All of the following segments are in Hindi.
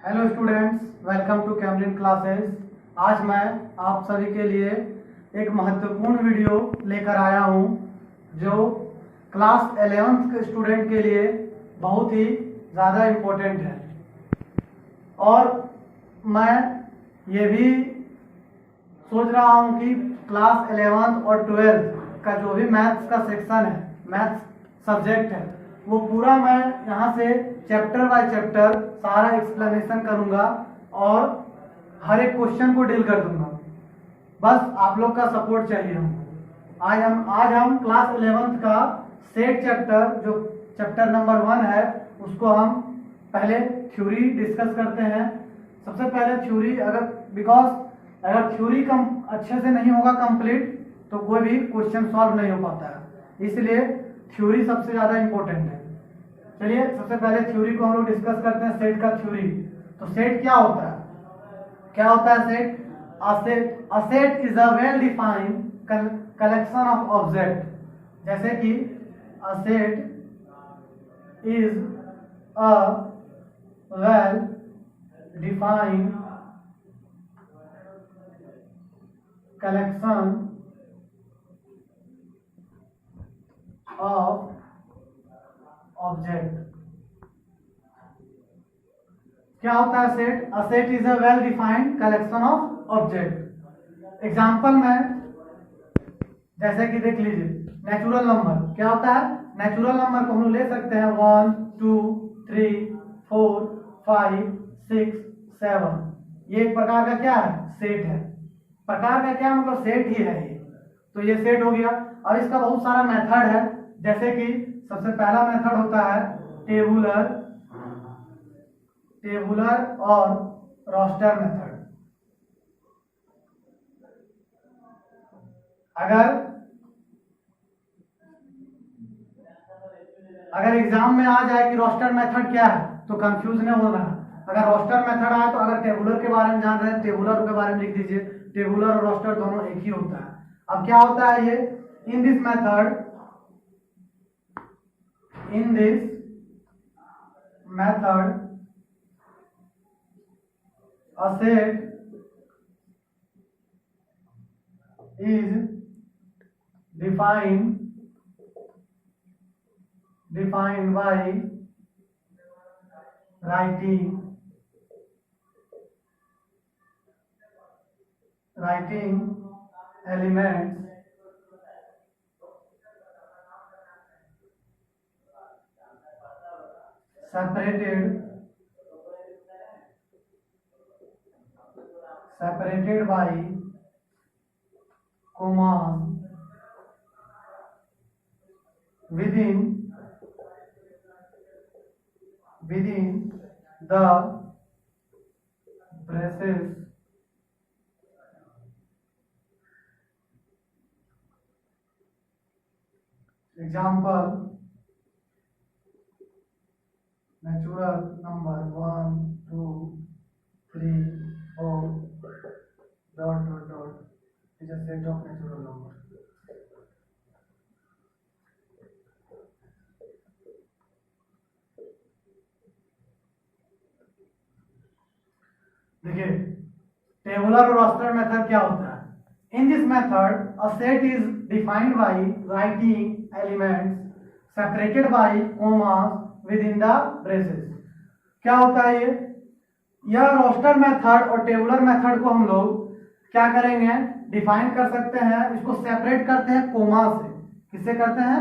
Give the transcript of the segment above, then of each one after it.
Hello students, welcome to Camlin classes. आज मैं आप सभी के लिए एक महत्वपूर्ण वीडियो लेकर आया हूं जो क्लास 11th के स्टूडेंट के लिए बहुत ही ज़्यादा इम्पोर्टेंट है। और मैं ये भी सोच रहा हूं कि क्लास 11th और 12th का जो भी मैथ्स का सेक्शन है, मैथ्स सब्जेक्ट है, वो पूरा मैं यहाँ से चैप्टर बाय चैप्टर सारा एक्सप्लेनेशन करूँगा और हर एक क्वेश्चन को डील कर दूंगा। बस आप लोग का सपोर्ट चाहिए हमको। आज हम क्लास 11th का सेट चैप्टर, जो चैप्टर नंबर 1 है, उसको हम पहले थ्योरी डिस्कस करते हैं। सबसे पहले थ्योरी, अगर थ्योरी कम अच्छे से नहीं होगा कंप्लीट तो कोई भी क्वेश्चन सॉल्व नहीं हो पाता है, इसलिए थ्योरी सबसे ज़्यादा इम्पोर्टेंट है। चलिए सबसे पहले थ्योरी को हम लोग डिस्कस करते हैं, सेट का थ्योरी। तो सेट क्या होता है? Set? A set is a well defined collection of objects। जैसे कि a set is a well defined collection of object. क्या होता है set? A set is a well defined collection of object. Example में जैसे कि देख लीजिए, नेचुरल नंबर क्या होता है? नेचुरल नंबर को हम ले सकते हैं 1 2 3 4 5 6 7। ये एक प्रकार का क्या है? सेट है। प्रकार का क्या मतलब? सेट ही है ये। तो ये सेट हो गया। अब इसका बहुत सारा मेथड है, जैसे कि सबसे पहला मेथड होता है टेबुलर और रोस्टर मेथड। अगर एग्जाम में आ जाए कि रोस्टर मेथड क्या है तो कंफ्यूज नहीं होना है। अगर रोस्टर मेथड आए तो अगर टेबुलर के बारे में जान रहे हैं, टेबुलर के बारे में लिख दीजिए। टेबुलर और रोस्टर दोनों एक ही होता है। अब क्या होता है ये? इन this method a set is defined by writing elements separated by commas within the braces example natural number 1 2 3 4 ... is a set of natural numbers। देखिए टेबुलर और रोस्टर मेथड क्या होता है? इन this method a set is defined by writing elements separated by commas with in the braces. क्या होता है ये? यह रोस्टर मेथड और टेबुलर मेथड को हम लोग क्या करेंगे? डिफाइन कर सकते हैं। इसको सेपरेट करते हैं कोमा से। किससे करते हैं?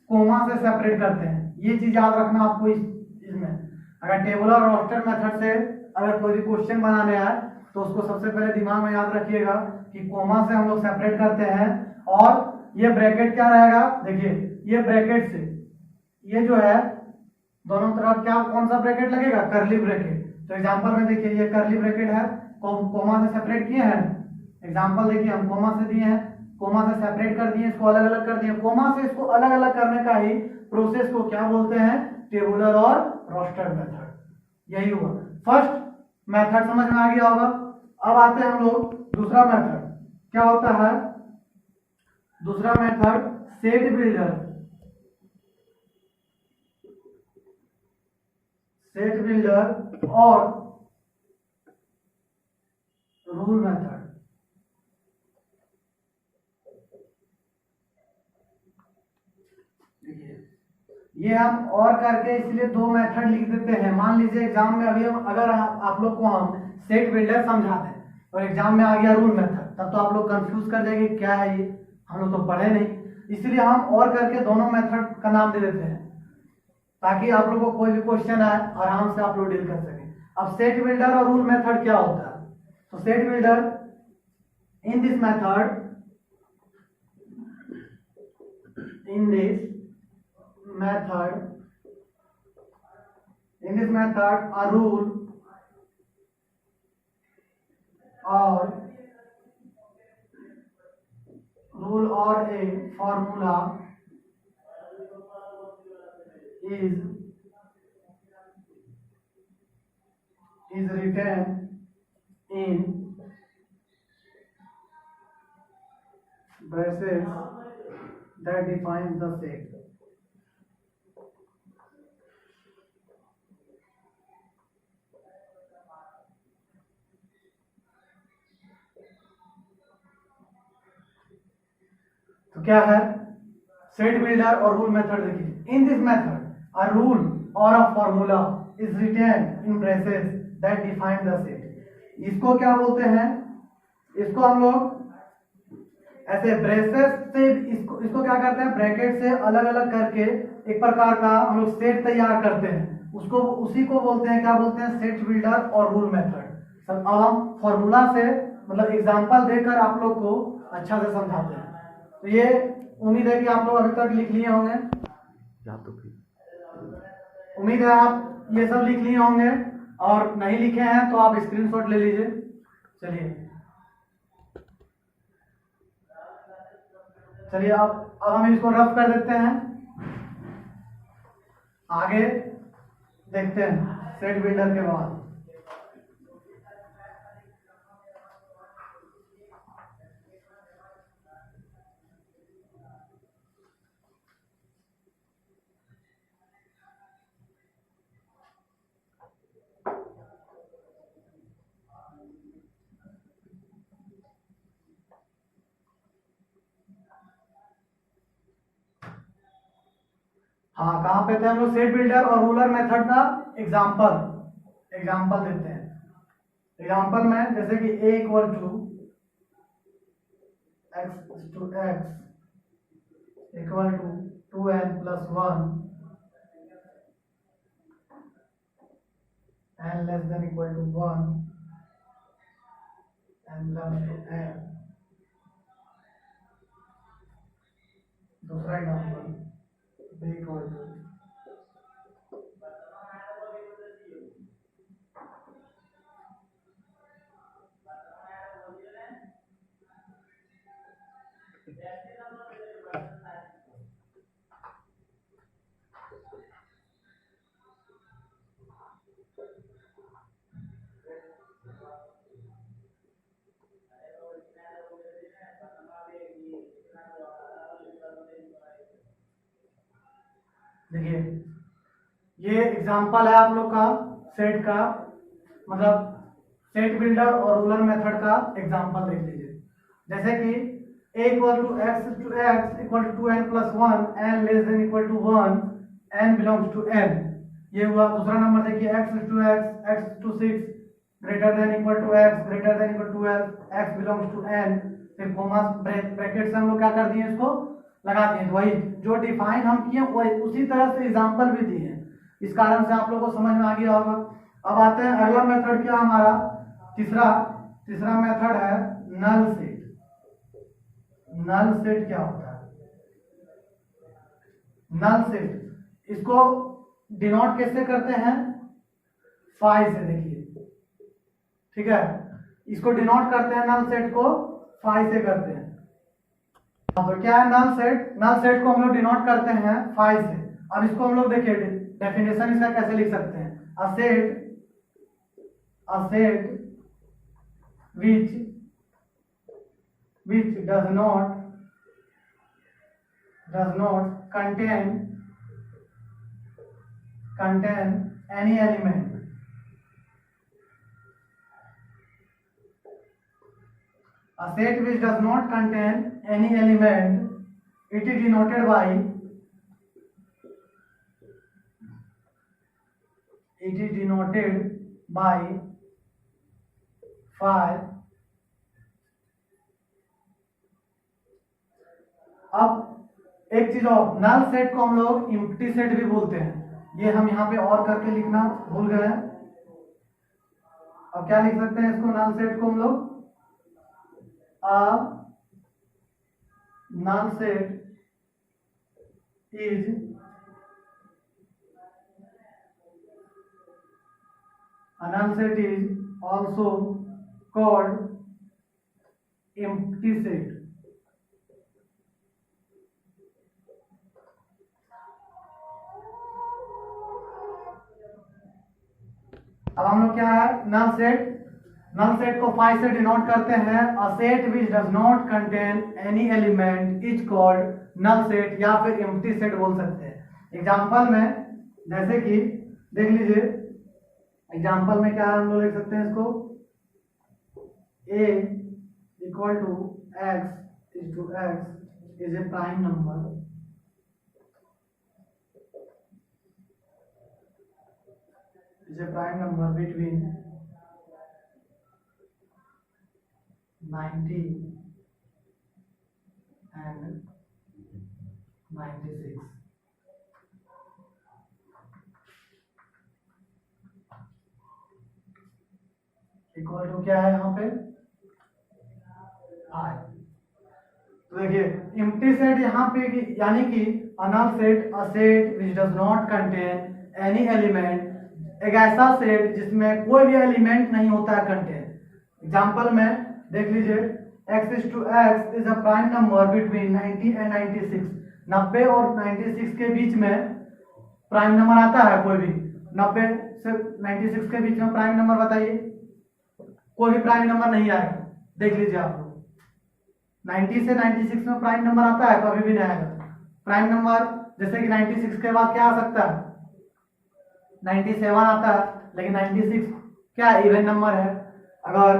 कोमा से सेपरेट करते हैं। ये चीज याद रखना आपको इसमें। अगर टेबुलर और रोस्टर मेथड से अगर कोई भी क्वेश्चन बनाने आए तो उसको सबसे पहले दिमाग में याद रखिएगा कि कोमा से हम लोग सेपरेट करते हैं। और ये ब्रैकेट क्या रहेगा? देखिए ये ब्रैकेट से ये जो है दोनों तरफ क्या कौन सा ब्रैकेट लगेगा? करली ब्रैकेट। तो एग्जांपल में देखिए ये करली ब्रैकेट है, कोमा से सेपरेट किए हैं। एग्जांपल देखिए हम कोमा से दिए हैं, कोमा से सेपरेट कर दिए, इसको अलग अलग कर दिए। कोमा से इसको अलग अलग करने का ही प्रोसेस को क्या बोलते हैं? टेबुलर और रोस्टर मेथड। यही हुआ फर्स्ट मेथड, समझ में आ गया होगा। अब आते हैं हम लोग दूसरा मेथड। क्या होता है दूसरा method? Set builder. Set builder और रूल मेथड। ये हम और करके इसलिए दो मेथड लिख देते हैं। मान लीजिए एग्जाम में अभी अगर आप लोग को हम सेट बिल्डर समझा दें और एग्जाम में आ गया रूल मेथड, तब तो आप लोग कंफ्यूज कर जाएंगे क्या है ये, हम लोग तो पढ़े नहीं। इसलिए हम और करके दोनों मेथड का नाम दे देते हैं ताकि आप लोग को कोई भी क्वेश्चन आए आराम से आप लोग डील कर सकें। अब सेट बिल्डर और रूल मेथड क्या होता है? तो set builder in this method a rule or a formula is written in braces that defines the set. तो क्या है सेट बिल्डर और रूल मेथड? देखिए, in this method a rule और a formula is written in braces that define the set. इसको क्या बोलते हैं? इसको हम लोग ऐसे ब्रेसेस से इसको क्या करते हैं, ब्रैकेट से अलग अलग करके एक प्रकार का हम लोग सेट तैयार करते हैं। उसको उसी को बोलते हैं, क्या बोलते हैं? सेट बिल्डर और रूल मेथड। अब हम फॉर्मूला से मतलब एग्जांपल देकर आप लोग को अच्छा से समझाते हैं। तो ये उम्मीद है कि आप लोग अभी तक लिख लिए होंगे, उम्मीद है आप ये सब लिख लिए होंगे, और नहीं लिखे हैं तो आप स्क्रीनशॉट ले लीजिए। चलिए अब हम इसको रफ कर देते हैं, आगे देखते हैं सेट बिल्डर के बाद। हाँ, कहाँ पे थे हम लोग? सेट बिल्डर और रूलर मेथड का एग्जाम्पल देते हैं। एग्जाम्पल में जैसे कि a equal to x equal to 2n plus 1 n less than equal to 1 n belongs to n। दूसरा एग्जाम्पल b इक्वल टू देखिए, ये एग्जाम्पल है आप लोग का सेट का, मतलब सेट बिल्डर और रूलर मेथड का एग्जाम्पल देख लीजिए। जैसे कि a equal to x equal to 2n plus 1 n less than equal to 1 n belongs to n। ये हुआ। दूसरा नंबर देखिए x to 6 greater than equal to x greater than equal to 12 x belongs to n। फिर कोमा ब्रैकेट से हम लोग क्या कर दिए, इसको लगा दिए। वही जो डिफाइन हम किए वही उसी तरह से एग्जांपल भी दिए हैं। इस कारण से आप लोगों को समझ में आ गया होगा। अब आते हैं अगला मेथड, क्या हमारा तीसरा मेथड है नल सेट। नल सेट क्या होता है? नल सेट इसको डिनोट कैसे करते हैं? फाई से। देखिए, ठीक है, इसको डिनोट करते हैं, नल सेट को फाई से करते हैं। तो क्या है नल सेट? नल सेट को हम लोग डिनोट करते हैं फाई से। अब इसको हम लोग देखिए डेफिनेशन इसका कैसे लिख सकते हैं। A set which does not contain any element A set which does not contain any element, it is denoted by phi. अब एक चीज और, नल सेट को हम लोग एम्प्टी सेट भी बोलते हैं। ये हम यहाँ पे और करके लिखना भूल गए हैं। अब क्या लिख सकते हैं इसको, नल सेट को हम लोग null set is also called empty set। अब हम लोग क्या है, नल सेट को फाइव से डिनोट करते हैं। A set which does not contain any element is called null set या फिर एम्प्टी सेट बोल सकते हैं। एग्जांपल में जैसे कि देख लीजिए, एग्जांपल में क्या है, हम लोग लिख सकते हैं इसको a equal to x is a prime number between 90 and 96। Equal to क्या है यहाँ पे, i। तो देखिए एम्प्टी सेट यहाँ पे यानी कि null set, a set which does not contain any element, एक ऐसा सेट जिसमें कोई भी एलिमेंट नहीं होता है कंटेन। एग्जांपल में देख लीजिए, x is a prime number between 90 and 96। 90 और 96 के बीच में प्राइम नंबर आता है कोई भी? 90 से 96 के बीच में प्राइम नंबर बताइए, कोई भी प्राइम नंबर नहीं आएगा। देख लीजिए आप लोग, 90 से 96 में प्राइम नंबर आता है? कभी भी नहीं आएगा। प्राइम नंबर जैसे कि 96 के बाद क्या आ सकता है, 97 आता है, लेकिन 96 क्या इवन नंबर है। अगर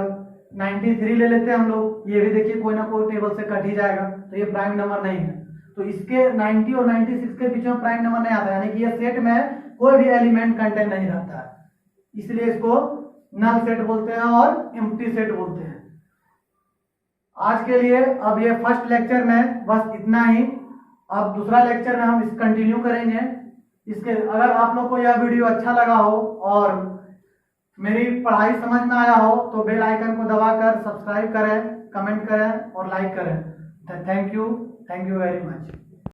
93 ले लेते हैं हम लोग, ये भी देखिए कोई ना कोई टेबल से कट ही जाएगा, तो ये प्राइम नंबर नहीं है। तो इसके 90 और 96 के बीच में प्राइम नंबर नहीं आता, यानी कि ये सेट में कोई भी एलिमेंट कंटेंट नहीं रहता है, इसलिए इसको नल सेट बोलते हैं और एम्प्टी सेट बोलते हैं। आज के लिए अब ये फर्स्ट लेक्चर में बस इतना ही। अब दूसरा लेक्चर में हम इस कंटिन्यू करेंगे। इसके अगर आप लोग को यह वीडियो अच्छा लगा हो और मेरी पढ़ाई समझ में आया हो तो बेल आइकन को दबाकर सब्सक्राइब करें, कमेंट करें और लाइक करें। Thank you very much.